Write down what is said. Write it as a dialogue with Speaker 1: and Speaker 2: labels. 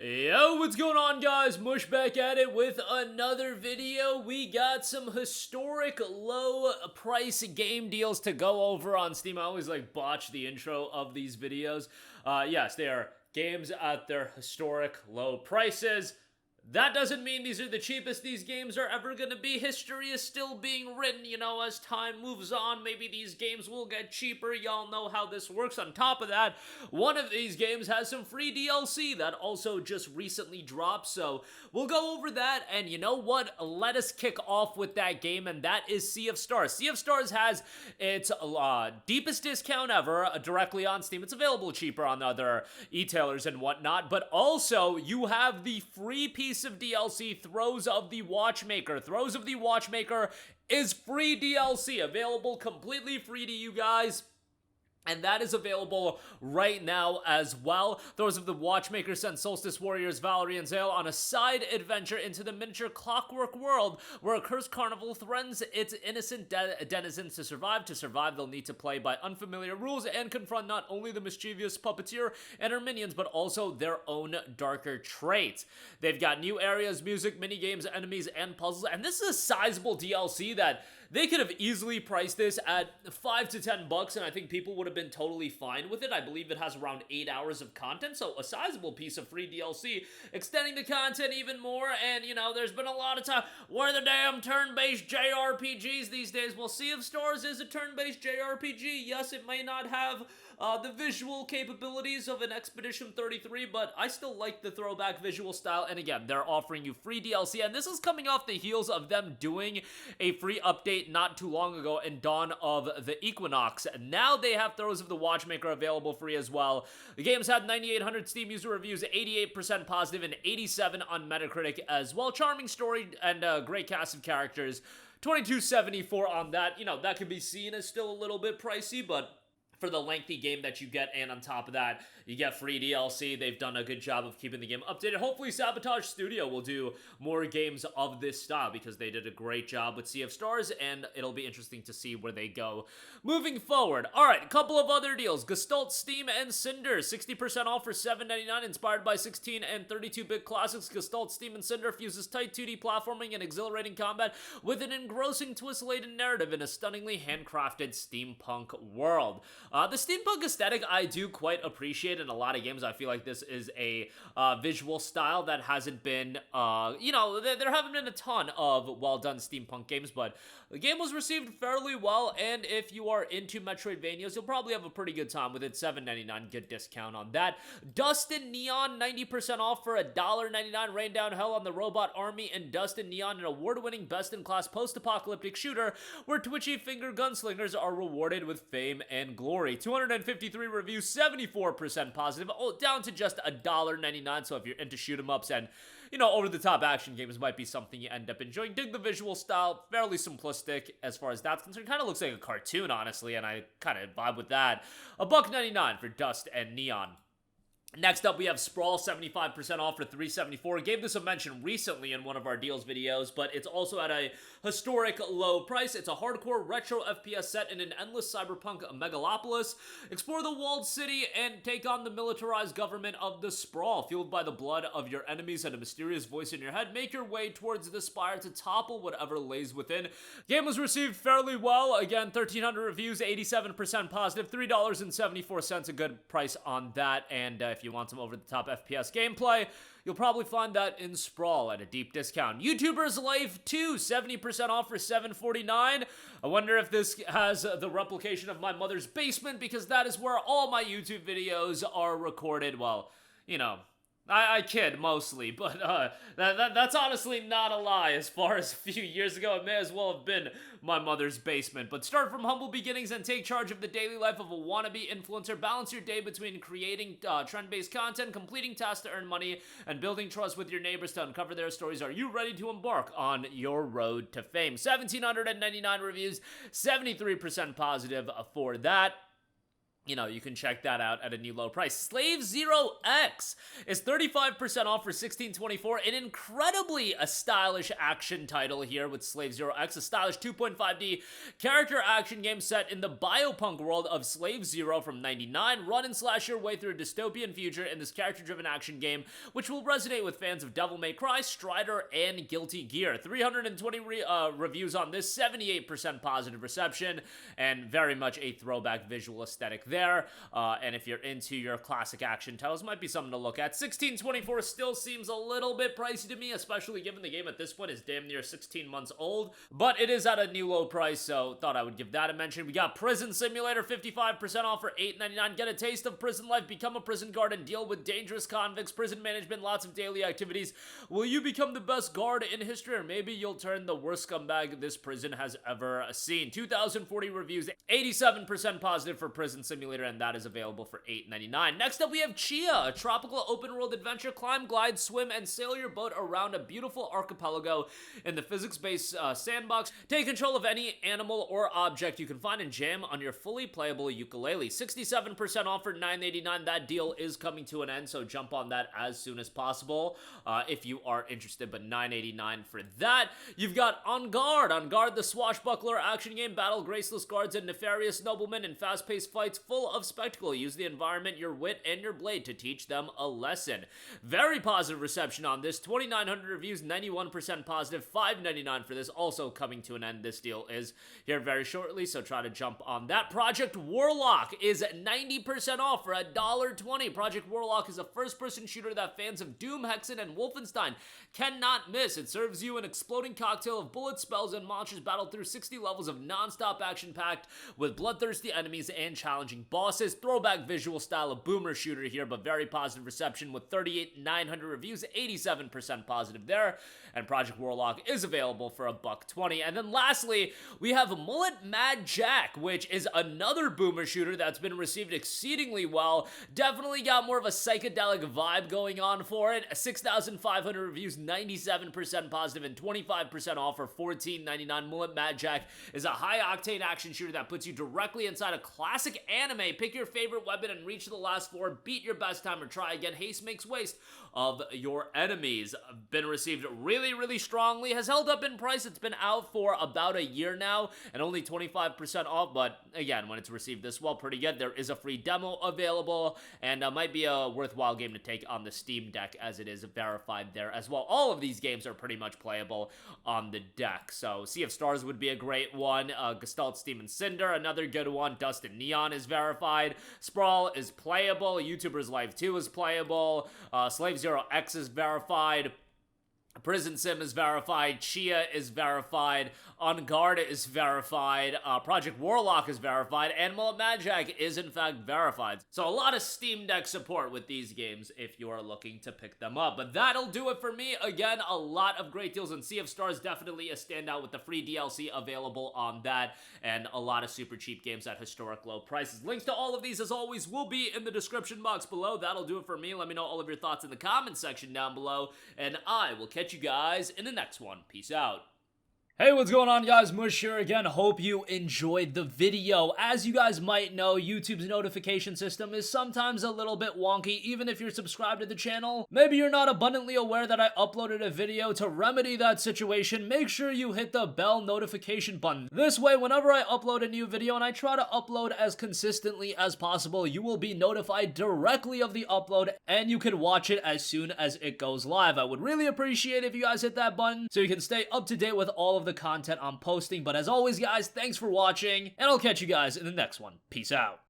Speaker 1: Yo, what's going on, guys? Mush back at it with another video. We got some historic low price game deals to go over on Steam. I always botch the intro of these videos. Yes, they are games at their historic low prices. That doesn't mean these are the cheapest these games are ever going to be. History is still being written, as time moves on. Maybe these games will get cheaper. Y'all know how this works. On top of that, one of these games has some free DLC that also just recently dropped. So we'll go over that. And you know what? Let us kick off with that game, and that is Sea of Stars. Sea of Stars has its deepest discount ever directly on Steam. It's available cheaper on other e-tailers and whatnot. But also, you have the free piece of DLC, Throes of the Watchmaker. Throes of the Watchmaker is free DLC, available completely free to you guys. And that is available right now as well. Throes of the Watchmaker send Solstice Warriors Valerie and Zale on a side adventure into the miniature clockwork world where a cursed carnival threatens its innocent denizens to survive. To survive, they'll need to play by unfamiliar rules and confront not only the mischievous puppeteer and her minions, but also their own darker traits. They've got new areas, music, minigames, enemies, and puzzles. And this is a sizable DLC that they could have easily priced this at $5 to $10, and I think people would have been totally fine with it. I believe it has around 8 hours of content, so a sizable piece of free DLC, extending the content even more. And, there's been a lot of time, what are the damn turn-based JRPGs these days? Well, Sea of Stars is a turn-based JRPG. Yes, it may not have the visual capabilities of an Expedition 33, but I still like the throwback visual style. And again, they're offering you free DLC, and this is coming off the heels of them doing a free update not too long ago in Dawn of the Equinox. Now they have Throes of the Watchmaker available free as well. The game's had 9,800 Steam user reviews, 88% positive, and 87 on Metacritic as well. Charming story and a great cast of characters. $22.74 on that. That could be seen as still a little bit pricey, but for the lengthy game that you get, and on top of that, you get free DLC. They've done a good job of keeping the game updated. Hopefully, Sabotage Studio will do more games of this style because they did a great job with Sea of Stars, and it'll be interesting to see where they go moving forward. All right, a couple of other deals. Gestalt, Steam, and Cinder. 60% off for $7.99, inspired by 16 and 32-bit classics. Gestalt, Steam, and Cinder fuses tight 2D platforming and exhilarating combat with an engrossing twist-laden narrative in a stunningly handcrafted steampunk world. The steampunk aesthetic I do quite appreciate in a lot of games. I feel like this is a visual style that hasn't been, there haven't been a ton of well-done steampunk games, but the game was received fairly well, and if you are into Metroidvanias, you'll probably have a pretty good time with it. $7.99, good discount on that. Dust and Neon, 90% off for $1.99. Rain Down Hell on the Robot Army, and Dust and Neon, an award-winning best-in-class post-apocalyptic shooter where twitchy finger gunslingers are rewarded with fame and glory. 253 reviews, 74% positive, down to just $1.99. So if you're into shoot 'em ups and over-the-top action games might be something you end up enjoying. Dig the visual style, fairly simplistic as far as that's concerned. Kind of looks like a cartoon, honestly, and I kind of vibe with that. $1.99 for Dust and Neon. Next up, we have SPRAWL, 75% off for $3.74. Gave this a mention recently in one of our deals videos, but it's also at a historic low price. It's a hardcore retro FPS set in an endless cyberpunk megalopolis. Explore the walled city and take on the militarized government of the SPRAWL. Fueled by the blood of your enemies and a mysterious voice in your head, make your way towards the spire to topple whatever lays within. Game was received fairly well. Again, 1,300 reviews, 87% positive, $3.74, a good price on that. And if you want some over-the-top FPS gameplay, you'll probably find that in SPRAWL at a deep discount. YouTuber's Life 2, 70% off for $7.49. I wonder if this has the replication of my mother's basement, because that is where all my YouTube videos are recorded. Well, I kid mostly, but that's honestly not a lie. As far as a few years ago, it may as well have been my mother's basement. But start from humble beginnings and take charge of the daily life of a wannabe influencer. Balance your day between creating trend-based content, completing tasks to earn money, and building trust with your neighbors to uncover their stories. Are you ready to embark on your road to fame? 1,799 reviews, 73% positive for that. you know, you can check that out at a new low price. Slave Zero X is 35% off for $16.24. An incredibly stylish action title here with Slave Zero X, a stylish 2.5D character action game set in the biopunk world of Slave Zero from '99. Run and slash your way through a dystopian future in this character-driven action game, which will resonate with fans of Devil May Cry, Strider, and Guilty Gear. 320 reviews on this, 78% positive reception, and very much a throwback visual aesthetic there, and if you're into your classic action titles, might be something to look at. $16.24 still seems a little bit pricey to me, especially given the game at this point is damn near 16 months old, but it is at a new low price, so thought I would give that a mention. We got Prison Simulator, 55% off for $8.99. Get a taste of prison life, become a prison guard, and deal with dangerous convicts, prison management, lots of daily activities. Will you become the best guard in history, or maybe you'll turn the worst scumbag this prison has ever seen? 2,040 reviews, 87% positive for Prison Simulator, and that is available for $8.99. Next up, we have Tchia, a tropical open-world adventure. Climb, glide, swim, and sail your boat around a beautiful archipelago in the physics-based sandbox. Take control of any animal or object you can find and jam on your fully playable ukulele. 67% off for $9.89. That deal is coming to an end, so jump on that as soon as possible if you are interested, but $9.89 for that. You've got On Guard. On Guard, the swashbuckler action game. Battle graceless guards and nefarious noblemen in fast-paced fights full of spectacle. Use the environment, your wit, and your blade to teach them a lesson. Very positive reception on this. 2,900 reviews, 91% positive. $5.99 for this. Also coming to an end. This deal is here very shortly, so try to jump on that. Project Warlock is 90% off for $1.20. Project Warlock is a first-person shooter that fans of Doom, Hexen, and Wolfenstein cannot miss. It serves you an exploding cocktail of bullets, spells, and monsters battled through 60 levels of non-stop action-packed with bloodthirsty enemies and challenging bosses. Throwback visual style of boomer shooter here, but very positive reception with 38,900 reviews, 87% positive there. And Project Warlock is available for $1.20. And then lastly, we have MULLET MADJACK, which is another boomer shooter that's been received exceedingly well. Definitely got more of a psychedelic vibe going on for it. 6,500 reviews, 97% positive, and 25% off for $14.99. MULLET MADJACK is a high-octane action shooter that puts you directly inside a classic anime. Pick your favorite weapon and reach the last floor. Beat your best time or try again. Haste makes waste of your enemies. Been received really strongly. Has held up in price. It's been out for about a year now and only 25% off, but again, when it's received this well, pretty good. There is a free demo available, and might be a worthwhile game to take on the Steam Deck, as it is verified there as well. All of these games are pretty much playable on the deck, so Sea of Stars would be a great one. Gestalt, Steam, and Cinder, another good one. Dust and Neon is verified. SPRAWL is playable. YouTuber's Life 2 is playable. Slave Zero X is verified. Prison Sim is verified, Tchia is verified, On Guard is verified, Project Warlock is verified, and MULLET MADJACK is in fact verified. So a lot of Steam Deck support with these games if you are looking to pick them up. But that'll do it for me. Again, a lot of great deals, and Sea of Stars definitely a standout with the free DLC available on that, and a lot of super cheap games at historic low prices. Links to all of these, as always, will be in the description box below. That'll do it for me. Let me know all of your thoughts in the comment section down below, and I will catch you guys in the next one. Peace out. Hey, what's going on, guys? Mush here again. Hope you enjoyed the video. As you guys might know, YouTube's notification system is sometimes a little bit wonky, even if you're subscribed to the channel. Maybe you're not abundantly aware that I uploaded a video. To remedy that situation, make sure you hit the bell notification button. This way, whenever I upload a new video, and I try to upload as consistently as possible, you will be notified directly of the upload, and you can watch it as soon as it goes live. I would really appreciate if you guys hit that button so you can stay up to date with all of the content I'm posting. But as always, guys, thanks for watching, and I'll catch you guys in the next one. Peace out.